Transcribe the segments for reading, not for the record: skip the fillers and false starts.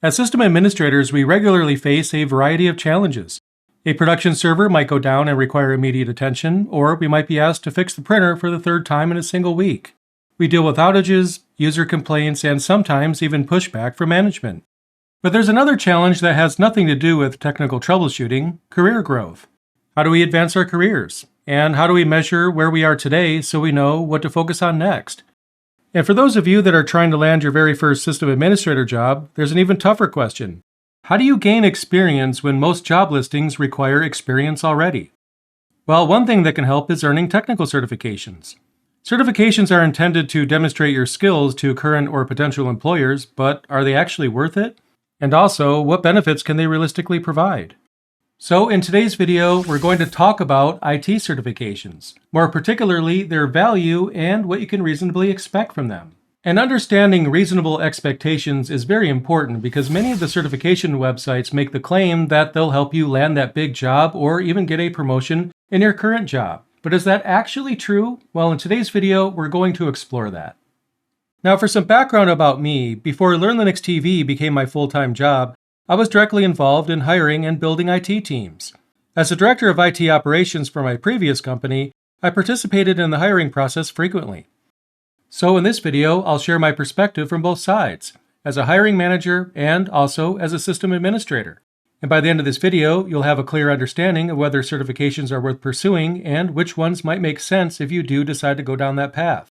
As system administrators, we regularly face a variety of challenges. A production server might go down and require immediate attention, or we might be asked to fix the printer for the third time in a single week. We deal with outages, user complaints, and sometimes even pushback from management. But there's another challenge that has nothing to do with technical troubleshooting: career growth. How do we advance our careers? And how do we measure where we are today so we know what to focus on next? And for those of you that are trying to land your very first system administrator job, there's an even tougher question. How do you gain experience when most job listings require experience already? Well, one thing that can help is earning technical certifications. Certifications are intended to demonstrate your skills to current or potential employers, but are they actually worth it? And also, what benefits can they realistically provide? So in today's video, we're going to talk about IT certifications, more particularly their value and what you can reasonably expect from them. And understanding reasonable expectations is very important because many of the certification websites make the claim that they'll help you land that big job or even get a promotion in your current job. But is that actually true? Well, in today's video, we're going to explore that. Now, for some background about me, before Learn Linux TV became my full-time job, I was directly involved in hiring and building IT teams. As the director of IT operations for my previous company, I participated in the hiring process frequently. So in this video, I'll share my perspective from both sides, as a hiring manager and also as a system administrator. And by the end of this video, you'll have a clear understanding of whether certifications are worth pursuing and which ones might make sense if you do decide to go down that path.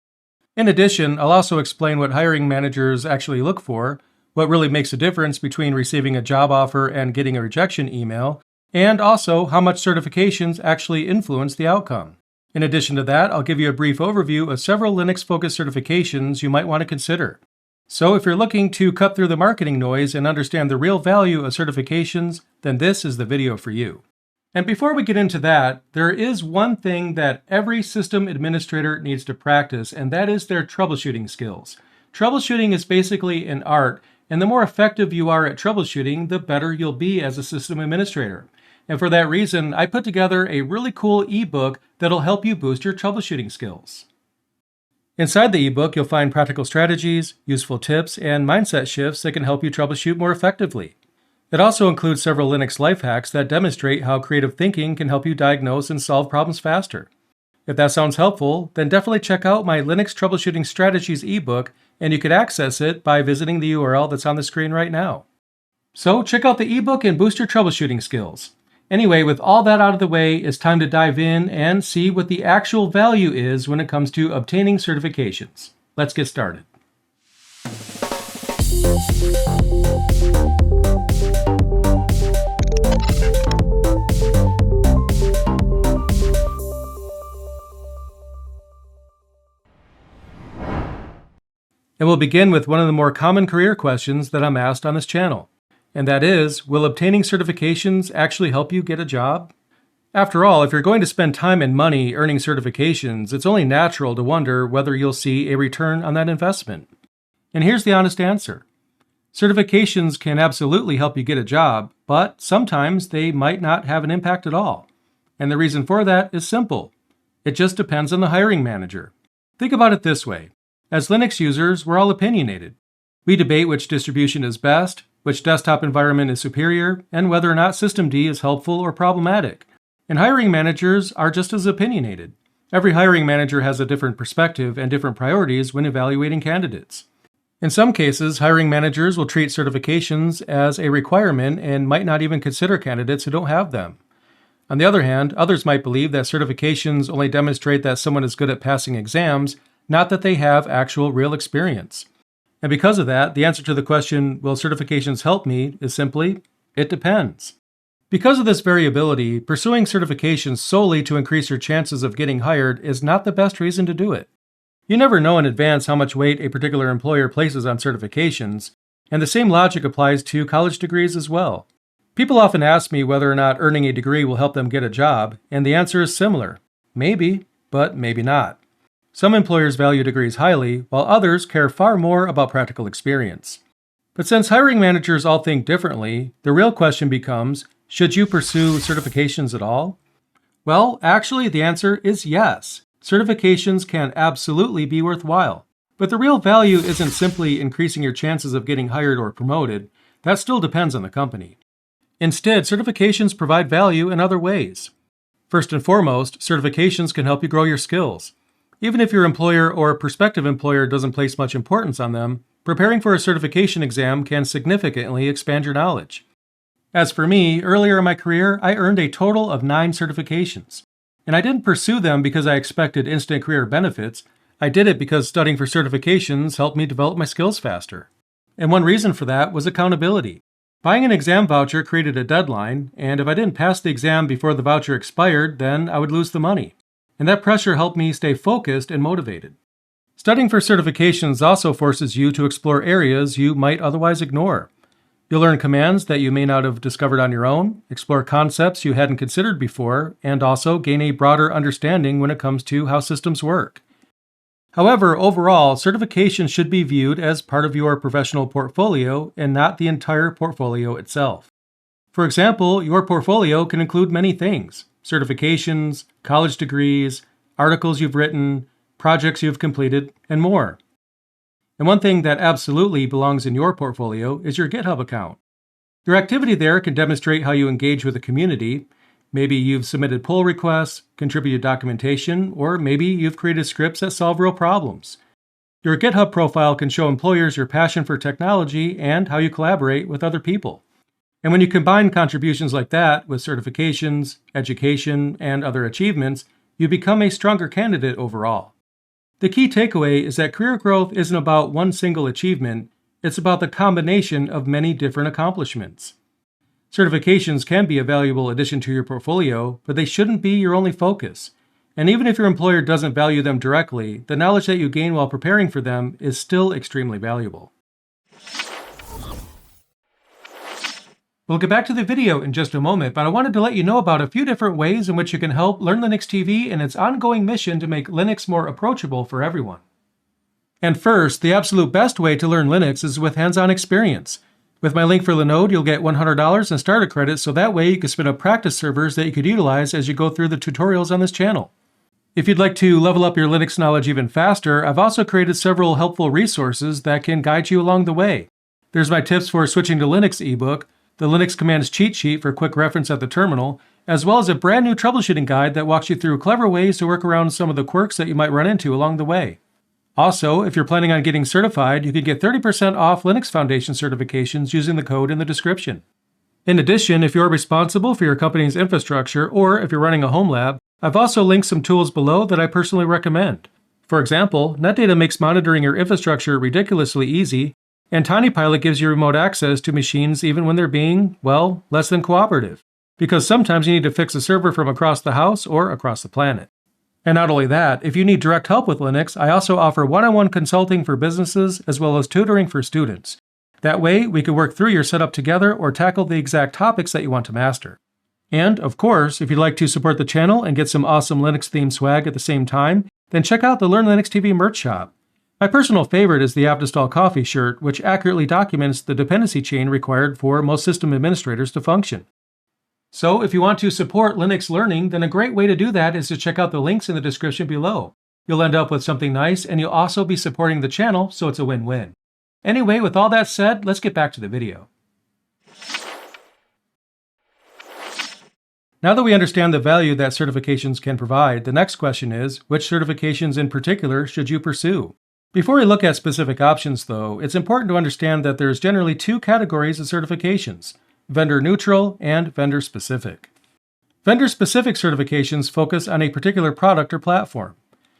In addition, I'll also explain what hiring managers actually look for, what really makes a difference between receiving a job offer and getting a rejection email, and also how much certifications actually influence the outcome. In addition to that, I'll give you a brief overview of several Linux-focused certifications you might want to consider. So if you're looking to cut through the marketing noise and understand the real value of certifications, then this is the video for you. And before we get into that, there is one thing that every system administrator needs to practice, and that is their troubleshooting skills. Troubleshooting is basically an art, and the more effective you are at troubleshooting, the better you'll be as a system administrator. And for that reason, I put together a really cool ebook that'll help you boost your troubleshooting skills. Inside the ebook, you'll find practical strategies, useful tips, and mindset shifts that can help you troubleshoot more effectively. It also includes several Linux life hacks that demonstrate how creative thinking can help you diagnose and solve problems faster. If that sounds helpful, then definitely check out my Linux Troubleshooting Strategies ebook, and you can access it by visiting the URL that's on the screen right now. So check out the ebook and boost your troubleshooting skills. Anyway, with all that out of the way, it's time to dive in and see what the actual value is when it comes to obtaining certifications. Let's get started. And we'll begin with one of the more common career questions that I'm asked on this channel. And that is, will obtaining certifications actually help you get a job? After all, if you're going to spend time and money earning certifications, it's only natural to wonder whether you'll see a return on that investment. And here's the honest answer. Certifications can absolutely help you get a job, but sometimes they might not have an impact at all. And the reason for that is simple. It just depends on the hiring manager. Think about it this way. As Linux users, we're all opinionated. We debate which distribution is best, which desktop environment is superior, and whether or not systemd is helpful or problematic. And hiring managers are just as opinionated. Every hiring manager has a different perspective and different priorities when evaluating candidates. In some cases, hiring managers will treat certifications as a requirement and might not even consider candidates who don't have them. On the other hand, others might believe that certifications only demonstrate that someone is good at passing exams, not that they have actual real experience. And because of that, the answer to the question, will certifications help me, is simply, it depends. Because of this variability, pursuing certifications solely to increase your chances of getting hired is not the best reason to do it. You never know in advance how much weight a particular employer places on certifications, and the same logic applies to college degrees as well. People often ask me whether or not earning a degree will help them get a job, and the answer is similar. Maybe, but maybe not. Some employers value degrees highly, while others care far more about practical experience. But since hiring managers all think differently, the real question becomes, should you pursue certifications at all? Well, actually, the answer is yes. Certifications can absolutely be worthwhile. But the real value isn't simply increasing your chances of getting hired or promoted. That still depends on the company. Instead, certifications provide value in other ways. First and foremost, certifications can help you grow your skills. Even if your employer or prospective employer doesn't place much importance on them, preparing for a certification exam can significantly expand your knowledge. As for me, earlier in my career, I earned a total of 9 certifications. And I didn't pursue them because I expected instant career benefits. I did it because studying for certifications helped me develop my skills faster. And one reason for that was accountability. Buying an exam voucher created a deadline, and if I didn't pass the exam before the voucher expired, then I would lose the money. And that pressure helped me stay focused and motivated. Studying for certifications also forces you to explore areas you might otherwise ignore. You'll learn commands that you may not have discovered on your own, explore concepts you hadn't considered before, and also gain a broader understanding when it comes to how systems work. However, overall, certification should be viewed as part of your professional portfolio and not the entire portfolio itself. For example, your portfolio can include many things: certifications, college degrees, articles you've written, projects you've completed, and more. And one thing that absolutely belongs in your portfolio is your GitHub account. Your activity there can demonstrate how you engage with the community. Maybe you've submitted pull requests, contributed documentation, or maybe you've created scripts that solve real problems. Your GitHub profile can show employers your passion for technology and how you collaborate with other people. And when you combine contributions like that with certifications, education, and other achievements, you become a stronger candidate overall. The key takeaway is that career growth isn't about one single achievement, it's about the combination of many different accomplishments. Certifications can be a valuable addition to your portfolio, but they shouldn't be your only focus. And even if your employer doesn't value them directly, the knowledge that you gain while preparing for them is still extremely valuable. We'll get back to the video in just a moment, but I wanted to let you know about a few different ways in which you can help Learn Linux TV in its ongoing mission to make Linux more approachable for everyone. And first, the absolute best way to learn Linux is with hands-on experience. With my link for Linode, you'll get $100 in starter credits, so that way you can spin up practice servers that you could utilize as you go through the tutorials on this channel. If you'd like to level up your Linux knowledge even faster, I've also created several helpful resources that can guide you along the way. There's my tips for switching to Linux ebook, the Linux commands cheat sheet for quick reference at the terminal, as well as a brand new troubleshooting guide that walks you through clever ways to work around some of the quirks that you might run into along the way. Also, if you're planning on getting certified, you can get 30% off Linux Foundation certifications using the code in the description. In addition, if you're responsible for your company's infrastructure or if you're running a home lab, I've also linked some tools below that I personally recommend. For example, NetData makes monitoring your infrastructure ridiculously easy, and TinyPilot gives you remote access to machines even when they're being, well, less than cooperative, because sometimes you need to fix a server from across the house or across the planet. And not only that, if you need direct help with Linux, I also offer one-on-one consulting for businesses as well as tutoring for students. That way, we can work through your setup together or tackle the exact topics that you want to master. And, of course, if you'd like to support the channel and get some awesome Linux-themed swag at the same time, then check out the Learn Linux TV merch shop. My personal favorite is the Aptostall Coffee shirt, which accurately documents the dependency chain required for most system administrators to function. So if you want to support Linux learning, then a great way to do that is to check out the links in the description below. You'll end up with something nice, and you'll also be supporting the channel, so it's a win-win. Anyway, with all that said, let's get back to the video. Now that we understand the value that certifications can provide, the next question is, which certifications in particular should you pursue? Before we look at specific options, though, it's important to understand that there's generally 2 categories of certifications: vendor-neutral and vendor-specific. Vendor-specific certifications focus on a particular product or platform.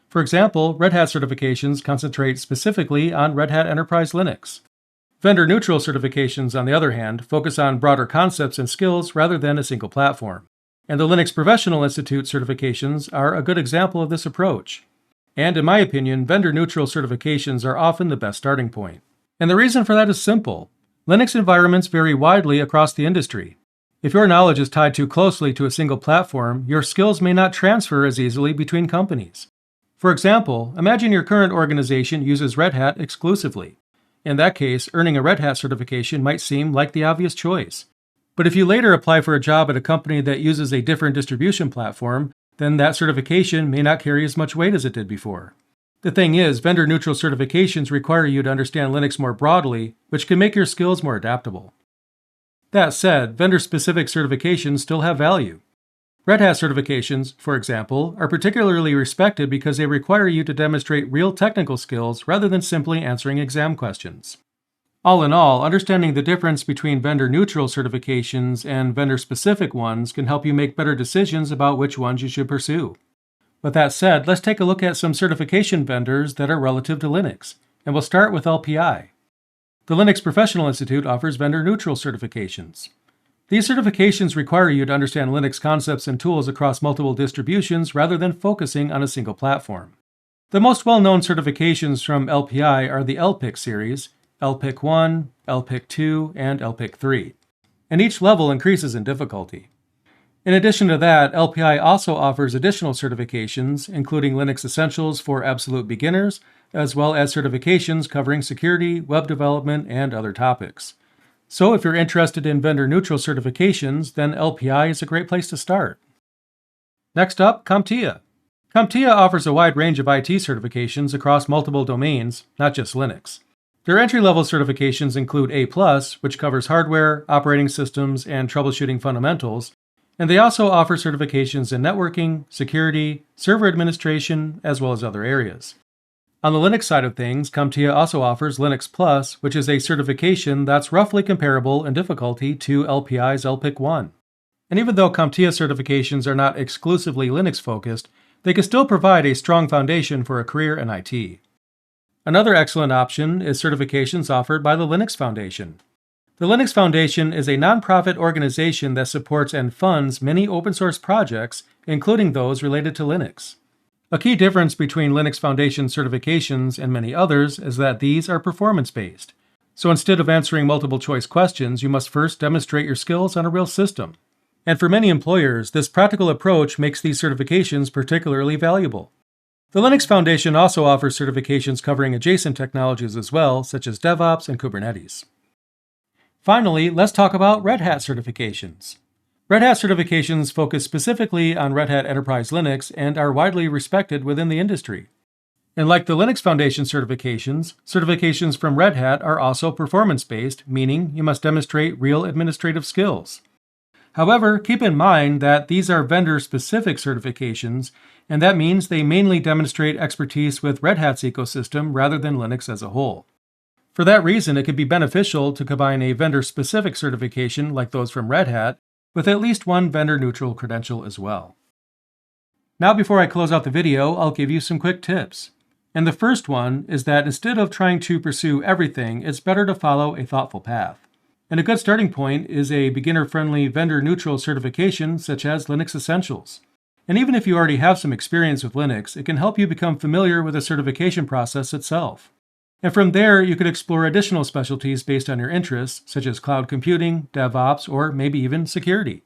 For example, Red Hat certifications concentrate specifically on Red Hat Enterprise Linux. Vendor-neutral certifications, on the other hand, focus on broader concepts and skills rather than a single platform. And the Linux Professional Institute certifications are a good example of this approach. And in my opinion, vendor-neutral certifications are often the best starting point. And the reason for that is simple. Linux environments vary widely across the industry. If your knowledge is tied too closely to a single platform, your skills may not transfer as easily between companies. For example, imagine your current organization uses Red Hat exclusively. In that case, earning a Red Hat certification might seem like the obvious choice. But if you later apply for a job at a company that uses a different distribution platform, then that certification may not carry as much weight as it did before. The thing is, vendor-neutral certifications require you to understand Linux more broadly, which can make your skills more adaptable. That said, vendor-specific certifications still have value. Red Hat certifications, for example, are particularly respected because they require you to demonstrate real technical skills rather than simply answering exam questions. All in all, understanding the difference between vendor-neutral certifications and vendor-specific ones can help you make better decisions about which ones you should pursue. With that said, let's take a look at some certification vendors that are relative to Linux, and we'll start with LPI. The Linux Professional Institute offers vendor-neutral certifications. These certifications require you to understand Linux concepts and tools across multiple distributions rather than focusing on a single platform. The most well-known certifications from LPI are the LPIC series, LPIC 1, LPIC 2, and LPIC 3, and each level increases in difficulty. In addition to that, LPI also offers additional certifications, including Linux Essentials for absolute beginners, as well as certifications covering security, web development, and other topics. So if you're interested in vendor-neutral certifications, then LPI is a great place to start. Next up, CompTIA. CompTIA offers a wide range of IT certifications across multiple domains, not just Linux. Their entry-level certifications include A+, which covers hardware, operating systems, and troubleshooting fundamentals, and they also offer certifications in networking, security, server administration, as well as other areas. On the Linux side of things, CompTIA also offers Linux Plus, which is a certification that's roughly comparable in difficulty to LPI's LPIC 1. And even though CompTIA certifications are not exclusively Linux-focused, they can still provide a strong foundation for a career in IT. Another excellent option is certifications offered by the Linux Foundation. The Linux Foundation is a nonprofit organization that supports and funds many open-source projects, including those related to Linux. A key difference between Linux Foundation certifications and many others is that these are performance-based. So instead of answering multiple-choice questions, you must first demonstrate your skills on a real system. And for many employers, this practical approach makes these certifications particularly valuable. The Linux Foundation also offers certifications covering adjacent technologies as well, such as DevOps and Kubernetes. Finally, let's talk about Red Hat certifications. Red Hat certifications focus specifically on Red Hat Enterprise Linux and are widely respected within the industry. And like the Linux Foundation certifications, certifications from Red Hat are also performance-based, meaning you must demonstrate real administrative skills. However, keep in mind that these are vendor-specific certifications, and that means they mainly demonstrate expertise with Red Hat's ecosystem rather than Linux as a whole. For that reason, it could be beneficial to combine a vendor-specific certification like those from Red Hat with at least one vendor-neutral credential as well. Now before I close out the video, I'll give you some quick tips. And the first one is that instead of trying to pursue everything, it's better to follow a thoughtful path. And a good starting point is a beginner-friendly vendor-neutral certification such as Linux Essentials. And even if you already have some experience with Linux, it can help you become familiar with the certification process itself. And from there, you could explore additional specialties based on your interests, such as cloud computing, DevOps, or maybe even security.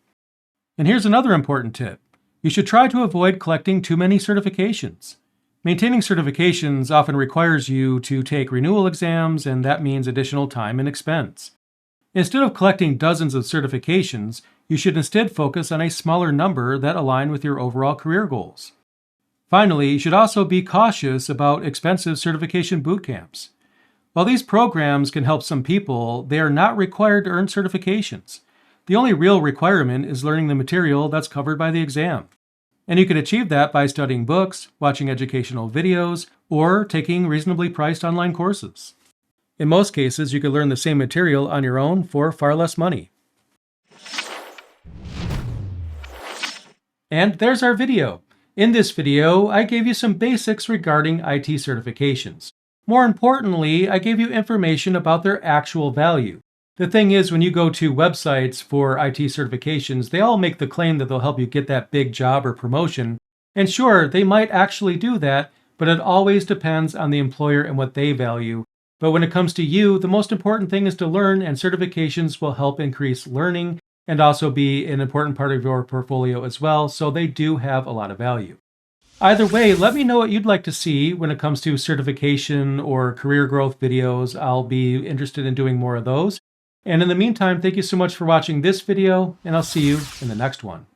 And here's another important tip. You should try to avoid collecting too many certifications. Maintaining certifications often requires you to take renewal exams, and that means additional time and expense. Instead of collecting dozens of certifications, you should instead focus on a smaller number that align with your overall career goals. Finally, you should also be cautious about expensive certification boot camps. While these programs can help some people, they are not required to earn certifications. The only real requirement is learning the material that's covered by the exam. And you can achieve that by studying books, watching educational videos, or taking reasonably priced online courses. In most cases, you can learn the same material on your own for far less money. And there's our video. In this video, I gave you some basics regarding IT certifications. More importantly, I gave you information about their actual value. The thing is, when you go to websites for IT certifications, they all make the claim that they'll help you get that big job or promotion. And sure, they might actually do that, but it always depends on the employer and what they value. But when it comes to you, the most important thing is to learn, and certifications will help increase learning and also be an important part of your portfolio as well, so they do have a lot of value. Either way, let me know what you'd like to see when it comes to certification or career growth videos. I'll be interested in doing more of those. And in the meantime, thank you so much for watching this video, and I'll see you in the next one.